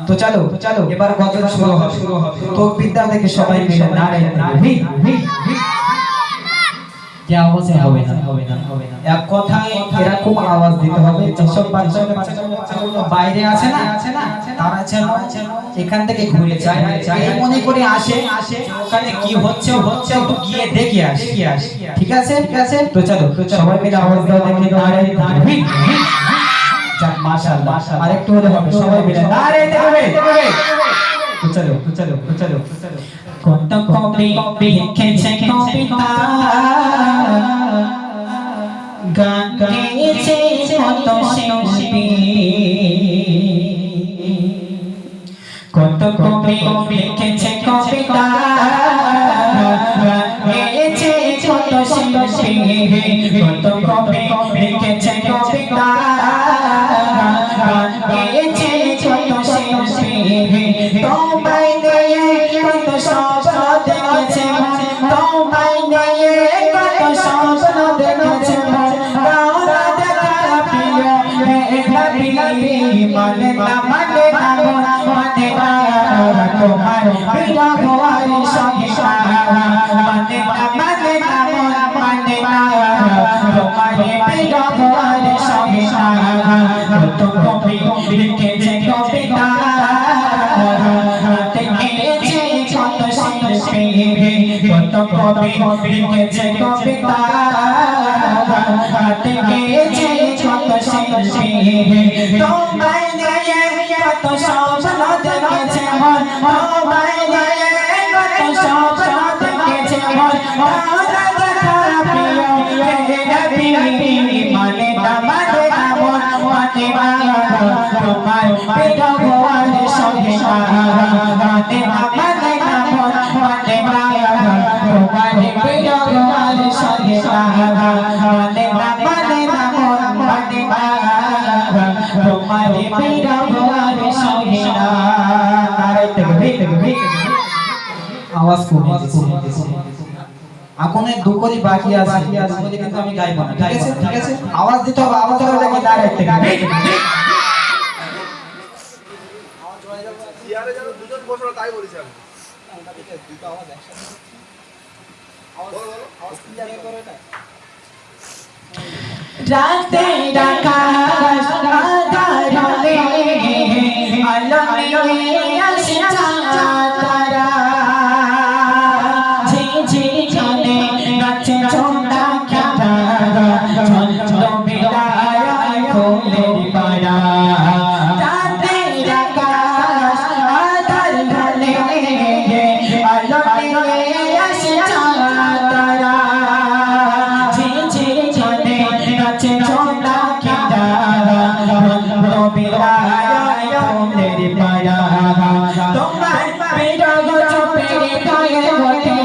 তো চলো এবার গজল শুরু হবে তো বিদ্যা থেকে সবাই মিলে নারে তাকবীর যে আওয়াজে হবে না এক কথায় এরকম আওয়াজ দিতে হবে যেসব বাচ্চাগুলো বাইরে আছে না তারা যেন এখান থেকে ঘুরে যায় এই মনে করে আসে ওখানে কি হচ্ছে একটু গিয়ে দেখে আসে ঠিক আছে তো চলো সবাই মিলে আওয়াজ দাও দেখি নারে তাকবীর যাক মাশাআল্লাহ আরেকটু হলে হবে সবাই মিলে নারে তাকবীর তো চলো কত কবি লিখেছে কবিতা গান গেয়েছে কত শিল্পী কত কবি লিখেছে কবিতা গান গেয়েছে কত শিল্পী কত কবি লিখেছে কবিতা গান গেয়েছে কত শিল্পী তোমায় নিয়ে কত স্বপ্ন দেখেছে তোমায় নিয়ে কত স্বপ্ন দেখেছে মানে তোমার বিনা ভোয়ার সঙ্গে মানে তোমার বিনা ভোয়ার সঙ্গে কত কবি লিখেছে কবিতা দেখেছে কত শিল্পী কত কবি লিখেছে কবিতা দেখেছে কত শিল্পী তোমায় নিয়ে কত স্বপ্ন দেখেছে তোমায় নিয়ে কত স্বপ্ন দেখেছে মানে তোমার পিতা ভগবান সঙ্গে তোমার পিতা ভগবান সঙ্গে তোমার পিতা ভগবান সঙ্গে আওয়াজ কমে এখন দুকলি বাকি আছে দুকলি কিন্তু আমি গাইব না ঠিক আছে আওয়াজ দিতে হবে আওয়াজ করে দেখি দাঁড়াইতে হবে আওয়াজ হয়ে যাবে সিয়ারে যেন দুজন বসলো তাই বলেছি আমি দুটো আওয়াজ একসাথে আওয়াজ আওয়াজ ক্লিয়ার করে এটা রাতে আকাশ আধারে আলো নিয়ে আসে তারা ঝিঝি চলে নাচে চন্ডা খেলা ছন্দ মিলায় ফুলের পাড়া রাতে আকাশ আধারে আলো নিয়ে আসে তারা ঝিঝি চলে নাচে চন্ডা খেলা ছন্দ মিলায় ফুলের পাড়া তোমার বিরহ চোপের গায়ে ওঠে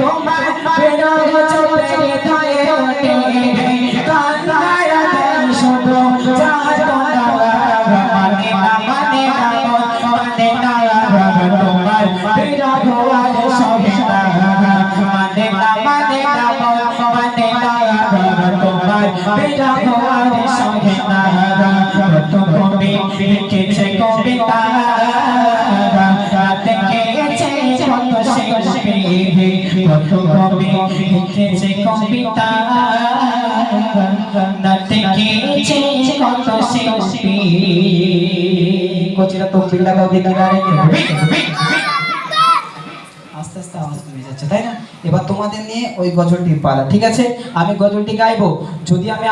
তোমার বিরহ চোপের গায়ে ওঠে কান্নায় দেয় শুধু যাতনা মানে না তোমার বিরহ আর সহে না মানে না তোমার বিরহ আর সহে না কত কবি লিখেছে কবিতা দেখেছে কত শিল্পী কত কবি লিখেছে কবিতা দেখেছে কত শিল্পী কোচিরা তো বিল্লা কবি কিনারে আস্তে আস্তে আওয়াজ কমে যাচ্ছে, তাই না? এবার তোমাদের নিয়ে ওই গজলটি পালা, ঠিক আছে? আমি গজলটি গাইবো, যদি আমি